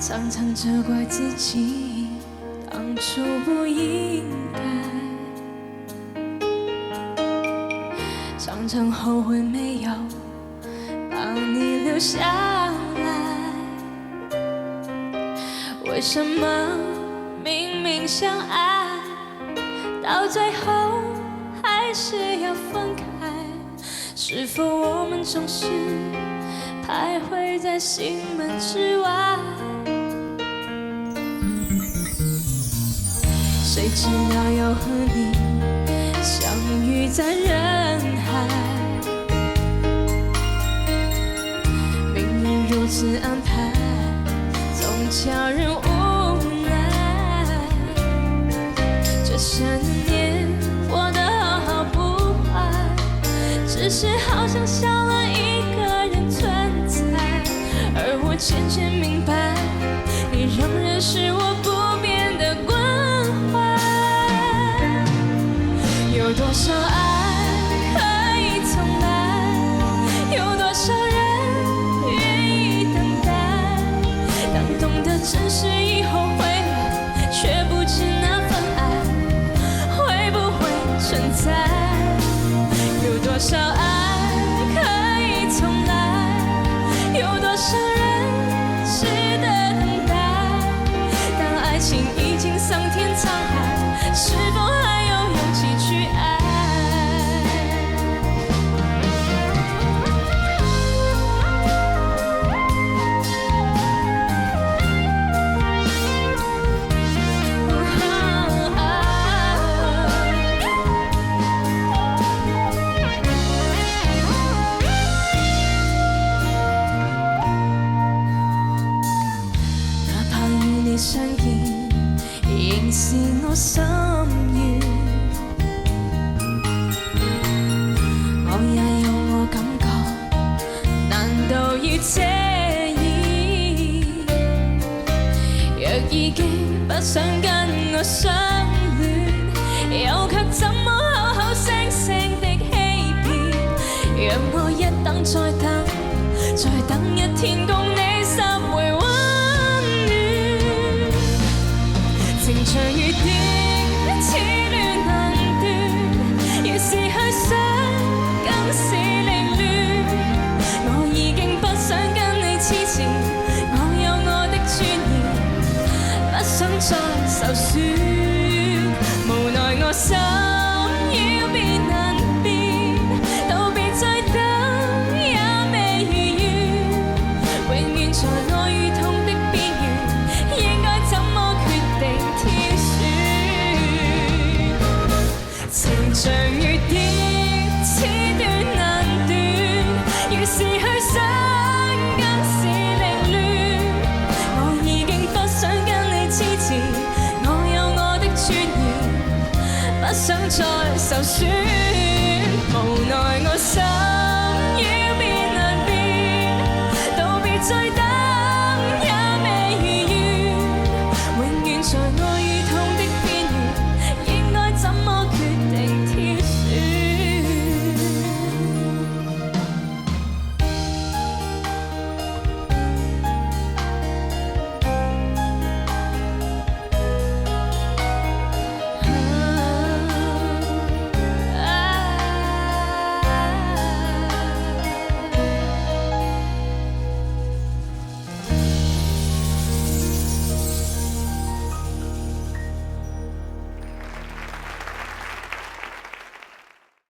常常责怪自己当初不应该，常常后悔没有把你留下来。为什么明明相爱，到最后还是要分开？是否我们总是徘徊在心门之外？谁知道要和你相遇在人海，命运如此安排，总叫人无奈。这些年过得好不坏，只是好像少了一个人存在，而我渐渐明白，你仍然是我不变的关怀。有多少爱可以重来？有多少人愿意等待？当懂得珍惜以后回来，却不知那份爱会不会存在？有多少爱可以重来？有多少人值得等待？当爱情已经桑田沧海，是否还有勇气去爱？哪怕與你相見，仍是我心願。我也有我感覺，難道要遮掩？若已經不想跟我相戀，又卻怎麼口口聲聲的欺騙？讓我一等再等，再等一天共你拾回溫暖。情長如電，此戀難斷，越是去想，更是凌亂。我已經不想跟你黐纏，我有我的尊嚴，不想再受損。無奈我心要變難變，道別再等也未如願，永遠在愛與痛的邊緣，應該怎麼決定挑選？情長如電，此斷難斷，越是去想，更是凌亂。我已經不想跟你黐纏，我有我的尊嚴，不想再受損。